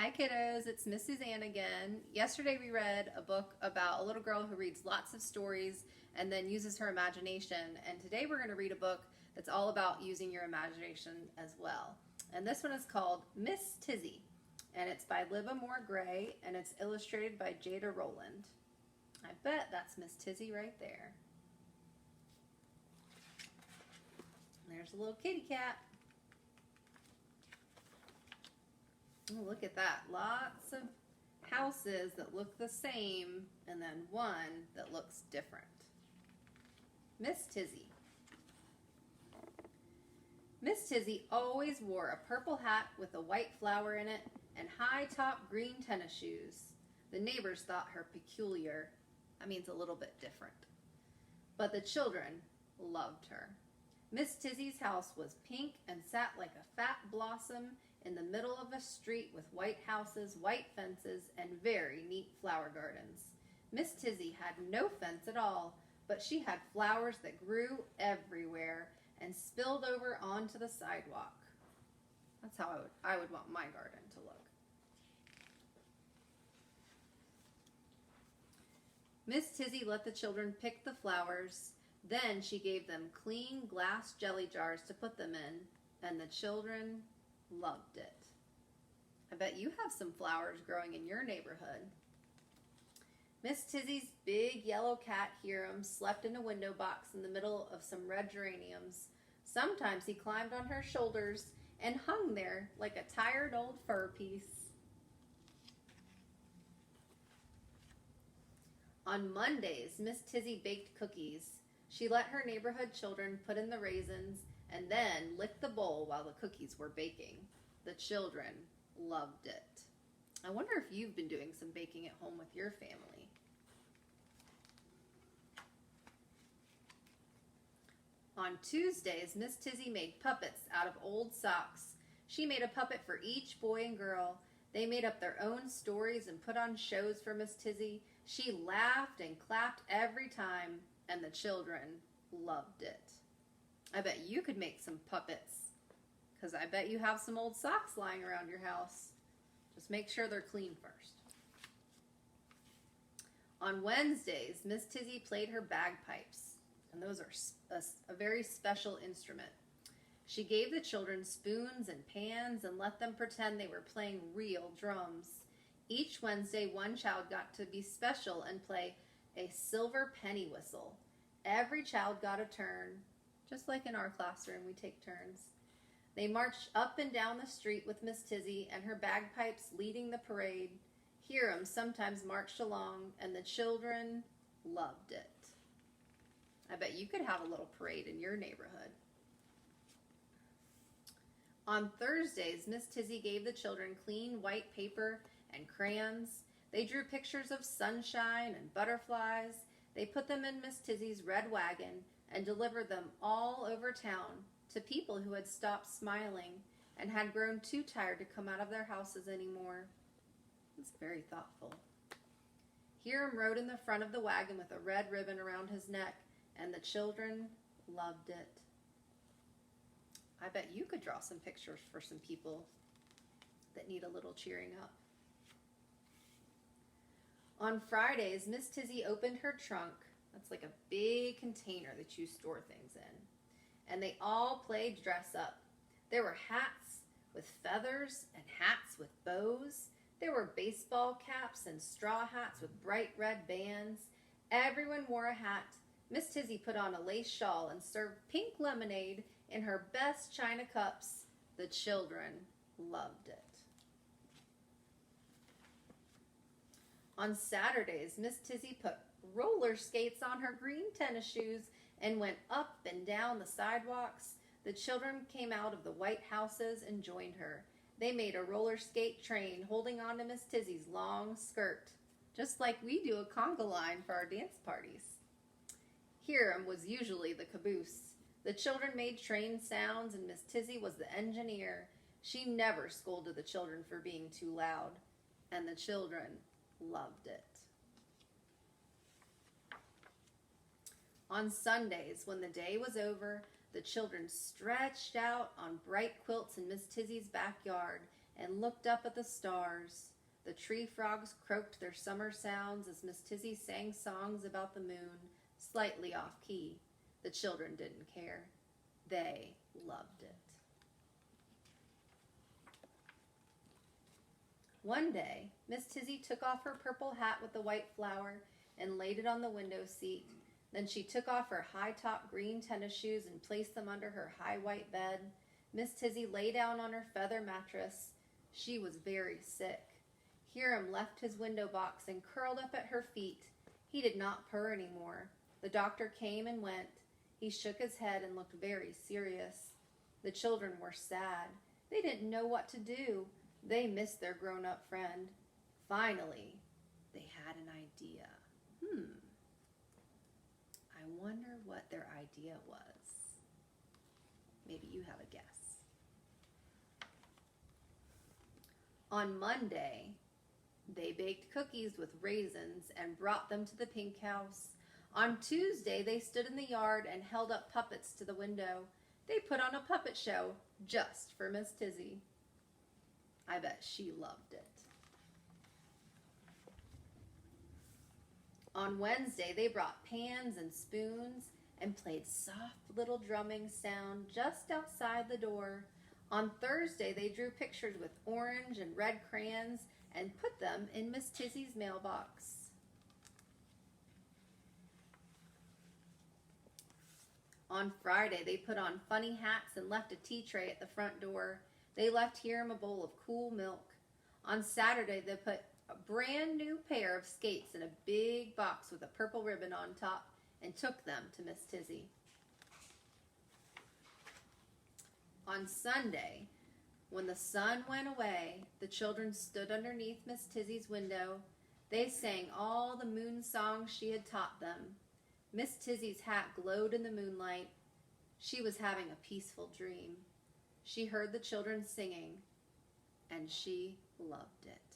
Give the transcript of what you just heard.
Hi kiddos, it's Miss Susanne again. Yesterday we read a book about a little girl who reads lots of stories and then uses her imagination. And today we're going to read a book that's all about using your imagination as well. And this one is called Miss Tizzy. And it's by Livermore Gray and it's illustrated by Jada Rowland. I bet that's Miss Tizzy right there. There's a little kitty cat. Oh, look at that. Lots of houses that look the same and then one that looks different. Miss Tizzy. Miss Tizzy always wore a purple hat with a white flower in it and high-top green tennis shoes. The neighbors thought her peculiar. That means a little bit different. But the children loved her. Miss Tizzy's house was pink and sat like a fat blossom in the middle of a street with white houses, white fences, and very neat flower gardens. Miss Tizzy had no fence at all, but she had flowers that grew everywhere and spilled over onto the sidewalk. That's how I would want my garden to look. Miss Tizzy let the children pick the flowers. Then she gave them clean glass jelly jars to put them in, and the children loved it. I bet you have some flowers growing in your neighborhood. Miss Tizzy's big yellow cat Hiram slept in a window box in the middle of some red geraniums. Sometimes he climbed on her shoulders and hung there like a tired old fur piece. On Mondays, Miss Tizzy baked cookies. She let her neighborhood children put in the raisins and then licked the bowl while the cookies were baking. The children loved it. I wonder if you've been doing some baking at home with your family. On Tuesdays, Miss Tizzy made puppets out of old socks. She made a puppet for each boy and girl. They made up their own stories and put on shows for Miss Tizzy. She laughed and clapped every time, and the children loved it. I bet you could make some puppets, because I bet you have some old socks lying around your house. Just make sure they're clean first. On Wednesdays, Miss Tizzy played her bagpipes, and those are a very special instrument. She gave the children spoons and pans and let them pretend they were playing real drums. Each Wednesday, one child got to be special and play a silver penny whistle. Every child got a turn. Just like in our classroom, we take turns. They marched up and down the street with Miss Tizzy and her bagpipes leading the parade. Hiram sometimes marched along, and the children loved it. I bet you could have a little parade in your neighborhood. On Thursdays, Miss Tizzy gave the children clean white paper and crayons. They drew pictures of sunshine and butterflies. They put them in Miss Tizzy's red wagon and delivered them all over town to people who had stopped smiling and had grown too tired to come out of their houses anymore. It's very thoughtful. Hiram rode in the front of the wagon with a red ribbon around his neck, and the children loved it. I bet you could draw some pictures for some people that need a little cheering up. On Fridays, Miss Tizzy opened her trunk. That's like a big container that you store things in. And they all played dress up. There were hats with feathers and hats with bows. There were baseball caps and straw hats with bright red bands. Everyone wore a hat. Miss Tizzy put on a lace shawl and served pink lemonade in her best china cups. The children loved it. On Saturdays, Miss Tizzy put roller skates on her green tennis shoes and went up and down the sidewalks. The children came out of the white houses and joined her. They made a roller skate train holding on to Miss Tizzy's long skirt, just like we do a conga line for our dance parties. Hiram was usually the caboose. The children made train sounds and Miss Tizzy was the engineer. She never scolded the children for being too loud, and the children loved it. On Sundays, when the day was over, the children stretched out on bright quilts in Miss Tizzy's backyard and looked up at the stars. The tree frogs croaked their summer sounds as Miss Tizzy sang songs about the moon, slightly off key. The children didn't care. They loved it. One day, Miss Tizzy took off her purple hat with the white flower and laid it on the window seat. Then she took off her high-top green tennis shoes and placed them under her high white bed. Miss Tizzy lay down on her feather mattress. She was very sick. Hiram left his window box and curled up at her feet. He did not purr anymore. The doctor came and went. He shook his head and looked very serious. The children were sad. They didn't know what to do. They missed their grown-up friend. Finally, they had an idea. I wonder what their idea was. Maybe you have a guess. On Monday, they baked cookies with raisins and brought them to the pink house. On Tuesday, they stood in the yard and held up puppets to the window. They put on a puppet show just for Miss Tizzy. I bet she loved it. On Wednesday, they brought pans and spoons and played soft little drumming sound just outside the door. On Thursday, they drew pictures with orange and red crayons and put them in Miss Tizzy's mailbox. On Friday, they put on funny hats and left a tea tray at the front door. They left Hiram a bowl of cool milk. On Saturday, they put a brand new pair of skates in a big box with a purple ribbon on top and took them to Miss Tizzy. On Sunday, when the sun went away, the children stood underneath Miss Tizzy's window. They sang all the moon songs she had taught them. Miss Tizzy's hat glowed in the moonlight. She was having a peaceful dream. She heard the children singing, and she loved it.